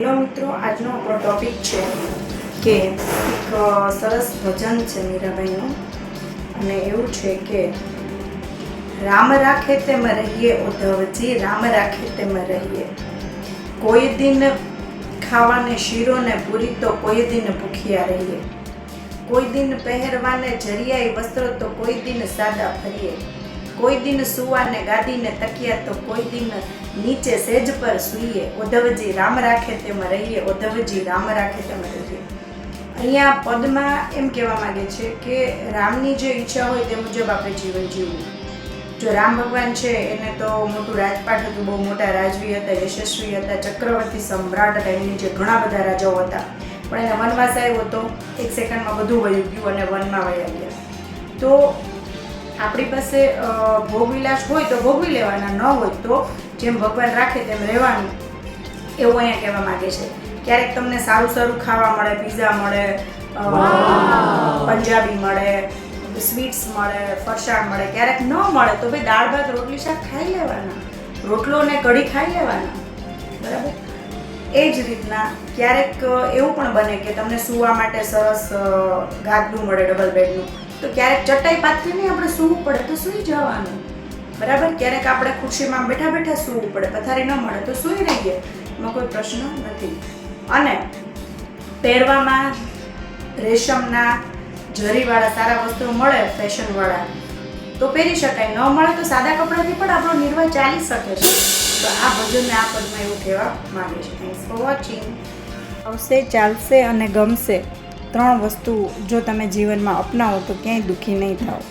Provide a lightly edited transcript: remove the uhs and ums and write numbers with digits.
Hello મિત્રો, આજનો આપણો ટોપિક છે કે એક સરસ ભજન છે મીરાબાઈનું, અને એવું છે કે રામ રાખે તેમ રહીએ ઉદ્ધવજી, રામ રાખે તેમ રહીએ. કોઈ દિન ખાવાને શીરો ને પૂરી તો કોઈ દિન ભૂખ્યા રહીએ. કોઈ દિન પહેરવાને જરિયાઈ વસ્ત્રો તો કોઈ દિન સાદા ફરીએ. કોઈ દિન સુવાને ગાદીને તકિયા તો કોઈ દિન નીચે સેજ પર સૂઈએ. ઉદ્ધવજી રામ રાખે તેમ રહીએ, ઉદ્ધવજી રામ રાખે તેમ રહીએ. અહીંયા પદમાં એમ કહેવા માંગે છે કે રામની જે ઈચ્છા હોય તે મુજબ આપણે જીવન જીવવું. જો રામ ભગવાન છે એને તો મોટું રાજપાટ હતું, બહુ મોટા રાજવી હતા, યશસ્વી હતા, ચક્રવર્તી સમ્રાટ હતા, એમની જે ઘણા બધા રાજાઓ હતા. પણ એને વનવાસ આવ્યો તો એક સેકન્ડમાં બધું વયું ગયું અને વનમાં વયા ગયા. તો આપણી પાસે ભોગવિલાસ હોય તો ભોગવી લેવાના, ન હોય તો જેમ ભગવાન રાખે તેમ રહેવાનું, એવું અહીંયા કહેવા માંગે છે. ક્યારેક તમને સારું સારું ખાવા મળે, પીઝા મળે, પંજાબી મળે, સ્વીટ્સ મળે, ફરસાણ મળે. ક્યારેક ન મળે તો ભાઈ દાળ ભાત રોટલી શાક ખાઈ લેવાના, રોટલો ને કઢી ખાઈ લેવાના, બરાબર. એ જ રીતના ક્યારેક એવું પણ બને કે તમને સૂવા માટે સરસ ગાદલું મળે ડબલ બેડનું, તો ક્યારેક ચટાઈ પાથરીને આપણે સૂવું પડે તો સૂઈ જવાનું, બરાબર. ક્યારેક આપણે ખુરશીમાં બેઠા બેઠા સૂવું પડે, પથારી ન મળે તો સૂઈ રહીએ, એમાં કોઈ પ્રશ્ન નથી. અને પહેરવામાં રેશમના જરીવાળા સારા વસ્ત્રો મળે ફેશનવાળા તો પહેરી શકાય, ન મળે તો સાદા કપડાથી પણ આપણો નિર્વાહ ચાલી શકે છે. તો આ ભજનને આ પદમાં એવું કહેવા માંગે છે. Thanks for watching. આવશે, ચાલશે અને ગમશે, ત્રણ વસ્તુ જો તમે જીવનમાં અપનાવો તો ક્યાંય દુઃખી નહીં થાઓ.